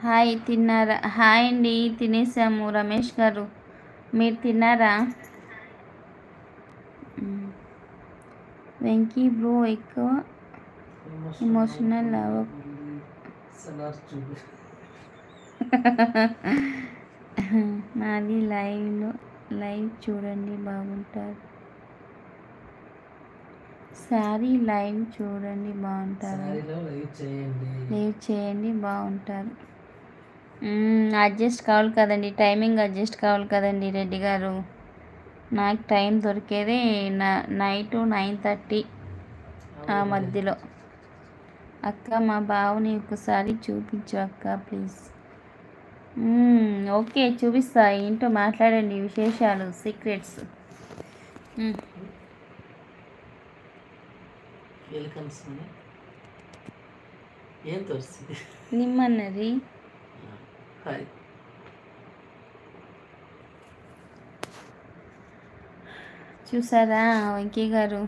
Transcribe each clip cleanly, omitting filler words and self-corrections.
Hi తిన్నారా? Hi అండి, తినేసాము రమేష్ గారు. మీరు తిన్నారా? వెంకీ బ్రో ఎక్కువ ఎమోషనల్ అవ్వ. నాది లైవ్ చూడండి బాగుంటారు. సారీ లైవ్ చూడండి బాగుంటారు. లైవ్ చేయండి బాగుంటారు. అడ్జస్ట్ కావాలి కదండి, టైమింగ్ అడ్జస్ట్ కావాలి కదండి రెడ్డి గారు. నాకు టైం దొరికేదే నైట్ 9:30 ఆ మధ్యలో. అక్క మా బావని ఒకసారి చూపించు అక్క ప్లీజ్. ఓకే చూపిస్తా. ఏంటో మాట్లాడండి విశేషాలు, సీక్రెట్స్. నిమ్మన్నది చూసారా వెంకీ గారు?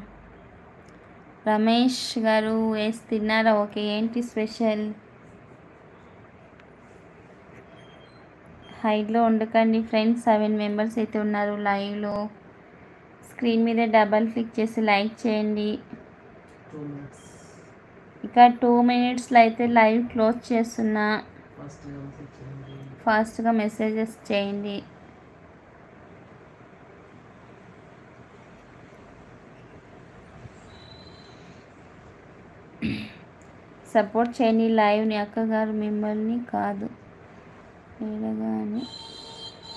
రమేష్ గారు వేసి తిన్నారా? ఓకే, ఏంటి స్పెషల్? హైట్లో ఉండకండి ఫ్రెండ్స్. 7 మెంబర్స్ అయితే ఉన్నారు లైవ్లో. స్క్రీన్ మీద డబల్ క్లిక్ చేసి లైక్ చేయండి. ఇక 2 మినిట్స్లో అయితే లైవ్ క్లోజ్ చేస్తున్నా. ఫాస్ట్గా మెసేజెస్ చేయండి. సపోర్ట్ చేయండి లైవ్ని. అక్కగారు మిమ్మల్ని కాదు మేడగాని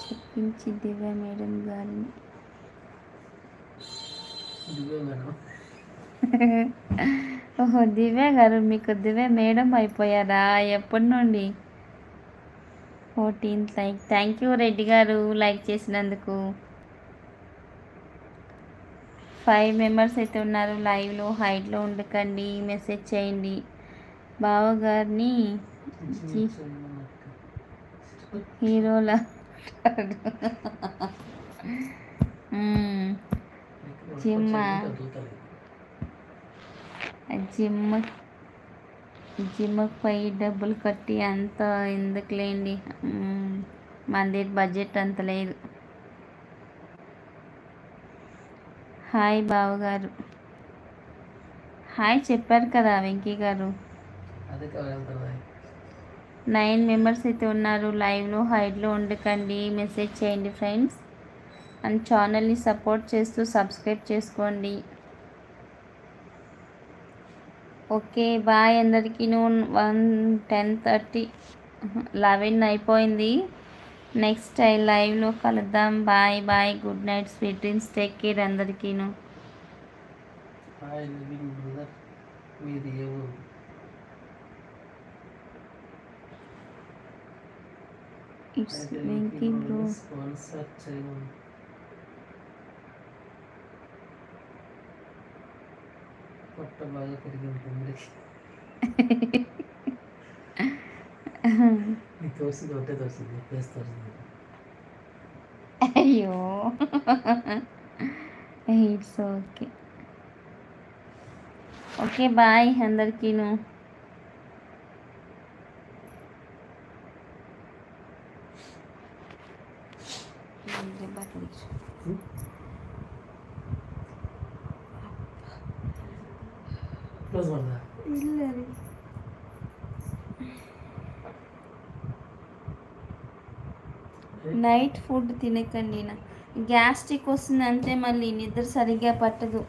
చెప్పించి దివ్య మేడం గారిని. ఓహో దివ్య గారు, మీకు దివ్య మేడం అయిపోయారా? ఎప్పటి నుండి? 14th like. Thank you Reddy గారు లైక్ చేసినందుకు. 5 మెంబర్స్ అయితే ఉన్నారు లైవ్లో. హైట్లో ఉండకండి, మెసేజ్ చేయండి. బావగారిని హీరోలా జిమ్పై డబ్బులు కట్టి అంత ఎందుకులేండి, మన బడ్జెట్ అంత లేదు. హాయ్ బావగారు. హాయ్ చెప్పారు కదా వెంకీ గారు. 9 మెంబర్స్ అయితే ఉన్నారు లైవ్లో. హైట్లో ఉండకండి, మెసేజ్ చేయండి ఫ్రెండ్స్. అండ్ ఛానల్ని సపోర్ట్ చేస్తూ సబ్స్క్రైబ్ చేసుకోండి. ఓకే బాయ్ అందరికీ. 10:30 11 అయిపోయింది. నెక్స్ట్ లైవ్లో కలుద్దాం. Bye bye, good night, sweet dreams, take care అందరికీను. It's Venky bro. బాగా పెరిగింది. అయ్యో ఇట్స్ ఓకే. ఓకే బాయ్ అందరికీను. నైట్ ఫుడ్ తినకండి, గ్యాస్ట్రిక్ వస్తుంది అంతే, మళ్ళీ నిద్ర సరిగ్గా పట్టదు.